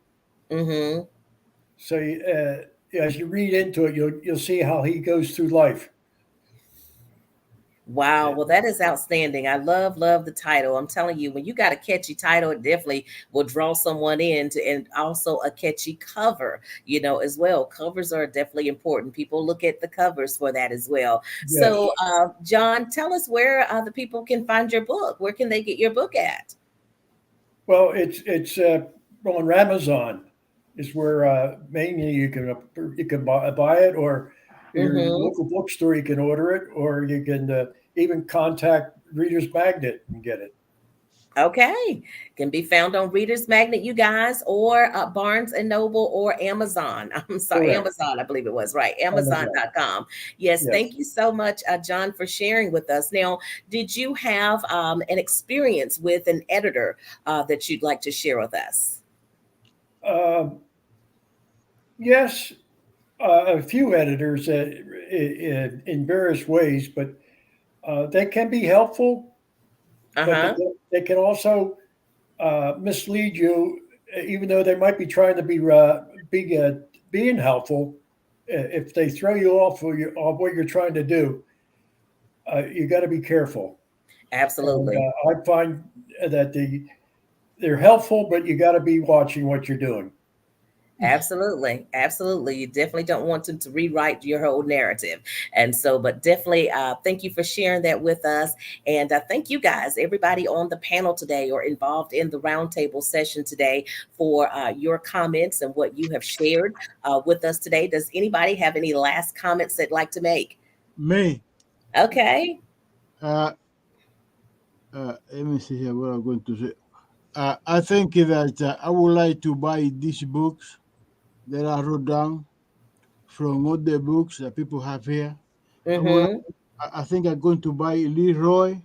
So as you read into it, you'll see how he goes through life. Wow. Well, that is outstanding. I love the title. I'm telling you, when you got a catchy title, it definitely will draw someone in and also a catchy cover, as well. Covers are definitely important. People look at the covers for that as well. Yes. So, John, tell us where the people can find your book. Where can they get your book at? Well, it's on Amazon is where mainly you can buy it, or your local bookstore you can order it, or you can even contact Reader's Magnet and get it. Okay. Can be found on Reader's Magnet, you guys, or Barnes and Noble or Amazon. I'm sorry, Correct. Amazon, I believe it was, right? Amazon.com. Yes, thank you so much, John, for sharing with us. Now, did you have an experience with an editor that you'd like to share with us? Yes, a few editors in various ways, but they can be helpful, but they can also mislead you, even though they might be trying to being helpful. If they throw you off of what you're trying to do, you got to be careful. Absolutely. And I find that they're helpful, but you got to be watching what you're doing. Absolutely. Absolutely. You definitely don't want them to rewrite your whole narrative. And so, but definitely thank you for sharing that with us. And thank you guys, everybody on the panel today or involved in the roundtable session today for your comments and what you have shared with us today. Does anybody have any last comments they'd like to make? Me. Okay. Let me see here what I'm going to say. I think that I would like to buy these books that I wrote down from all the books that people have here. I think I'm going to buy Leroy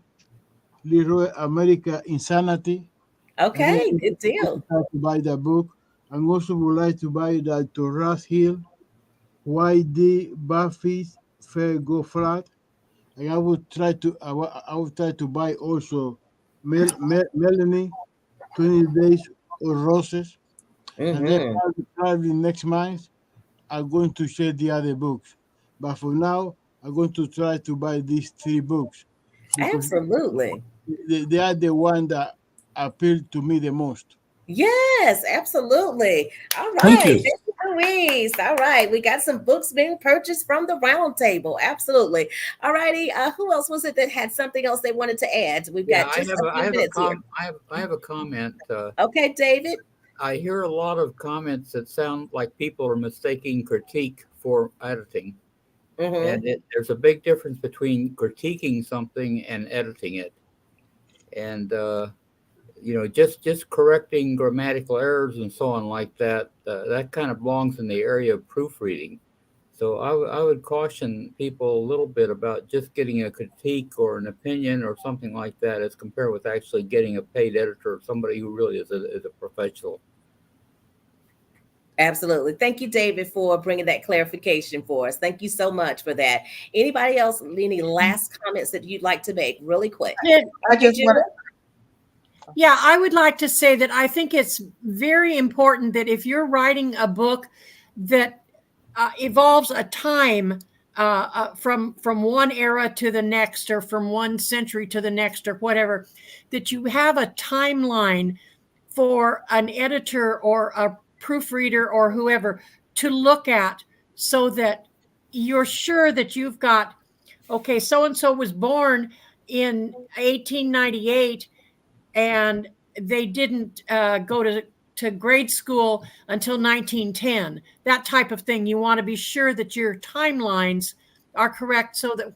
America Insanity. Okay, good deal. To buy that book. And also would like to buy that to Russ Hill, YD Buffy's Fair Go Flat. And I would try to buy also Melanie 20 Days of Roses. And then probably next month I'm going to share the other books. But for now, I'm going to try to buy these 3 books. Absolutely. They are the one that appeal to me the most. Yes, absolutely. All right. Thank you. Thank you, Luis. All right. We got some books being purchased from the roundtable. Absolutely. All righty. Who else was it that had something else they wanted to add? We've got just a few minutes here. I have a comment. Okay, David. I hear a lot of comments that sound like people are mistaking critique for editing. And there's a big difference between critiquing something and editing it. And just correcting grammatical errors and so on like that, that kind of belongs in the area of proofreading. So I would caution people a little bit about just getting a critique or an opinion or something like that as compared with actually getting a paid editor, somebody who really is a professional. Absolutely. Thank you, David, for bringing that clarification for us. Thank you so much for that. Anybody else, any last comments that you'd like to make really quick? I just want to. Yeah, I would like to say that I think it's very important that if you're writing a book that evolves a time from one era to the next, or from one century to the next, or whatever, that you have a timeline for an editor or a proofreader or whoever to look at, so that you're sure that you've got, okay, so-and-so was born in 1898 and they didn't go to grade school until 1910, that type of thing. You want to be sure that your timelines are correct, so that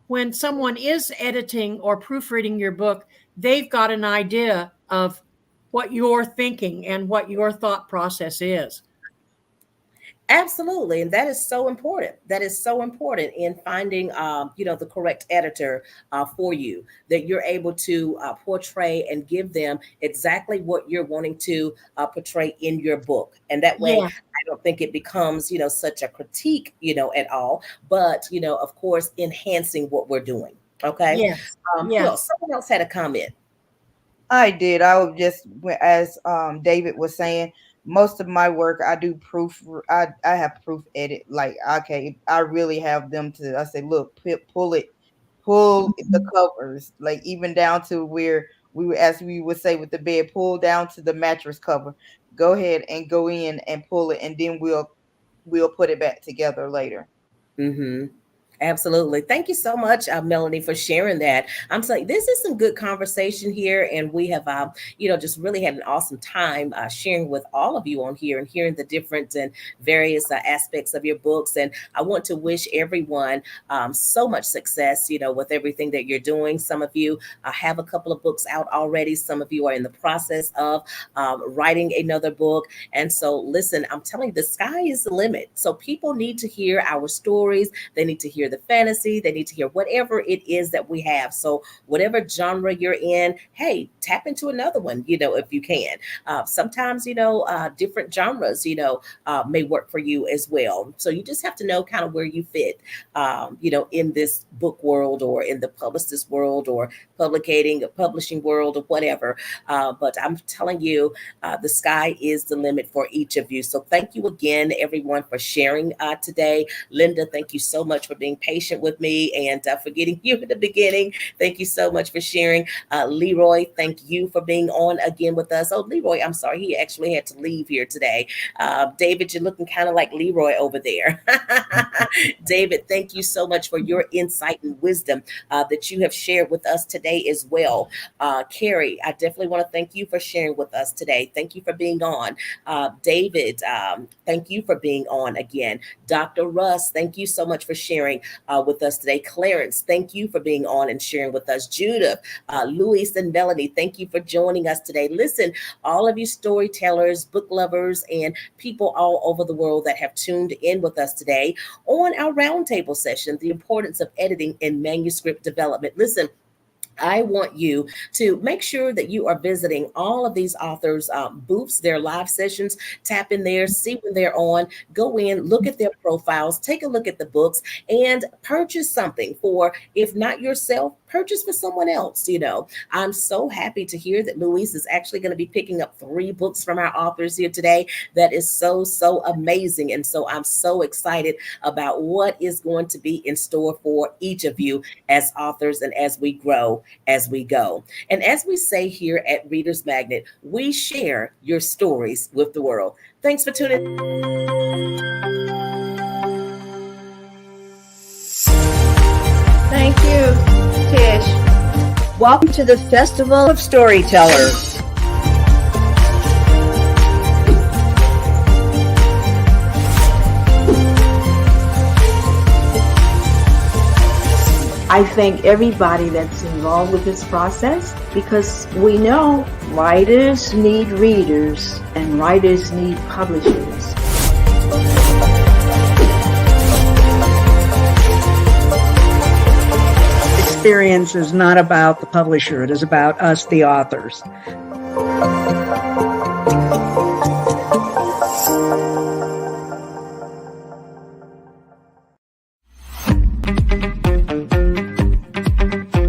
when someone is editing or proofreading your book, they've got an idea of what you're thinking and what your thought process is. Absolutely. And that is so important. That is so important in finding, the correct editor for you, that you're able to portray and give them exactly what you're wanting to portray in your book. And that way, I don't think it becomes, such a critique, at all, but, of course, enhancing what we're doing. Okay. Yes. Well, someone else had a comment. I did. I would just, as David was saying, most of my work I do proof. I have proof edit. Like, okay, I really have them to. I say, look, pull the covers, like even down to where as we would say with the bed, pull down to the mattress cover. Go ahead and go in and pull it, and then we'll put it back together later. Absolutely. Thank you so much, Melanie, for sharing that. I'm saying this is some good conversation here, and we have, just really had an awesome time sharing with all of you on here and hearing the different and various aspects of your books. And I want to wish everyone so much success, with everything that you're doing. Some of you have a couple of books out already. Some of you are in the process of writing another book. And so, listen, I'm telling you, the sky is the limit. So people need to hear our stories. They need to hear hear the fantasy, they need to hear whatever it is that we have. So whatever genre you're in, hey, tap into another one, if you can. Sometimes, different genres, may work for you as well. So you just have to know kind of where you fit, in this book world or in the publicist world or publishing world or whatever. But I'm telling you, the sky is the limit for each of you. So thank you again, everyone, for sharing today. Linda, thank you so much for being patient with me and for getting you in the beginning. Thank you so much for sharing. Leroy, thank you for being on again with us. Oh, Leroy, I'm sorry. He actually had to leave here today. David, you're looking kind of like Leroy over there. David, thank you so much for your insight and wisdom that you have shared with us today as well. Carrie, I definitely want to thank you for sharing with us today. Thank you for being on. David, thank you for being on again. Dr. Russ, thank you so much for sharing with us today. Clarence, thank you for being on and sharing with us. Judith, Luis, and Melanie, thank you for joining us today. Listen, all of you storytellers, book lovers, and people all over the world that have tuned in with us today on our roundtable session, the importance of editing in manuscript development. Listen, I want you to make sure that you are visiting all of these authors' booths, their live sessions, tap in there, see when they're on, go in, look at their profiles, take a look at the books, and purchase something for, if not yourself, purchase for someone else. I'm so happy to hear that Luis is actually going to be picking up 3 books from our authors here today. That is so, so amazing. And so I'm so excited about what is going to be in store for each of you as authors and as we grow, as we go. And as we say here at Reader's Magnet, we share your stories with the world. Thanks for tuning in. Thank you, Tish. Welcome to the Festival of Storytellers. I thank everybody that's involved with this process because we know writers need readers and writers need publishers. Experience is not about the publisher. It is about us, the authors.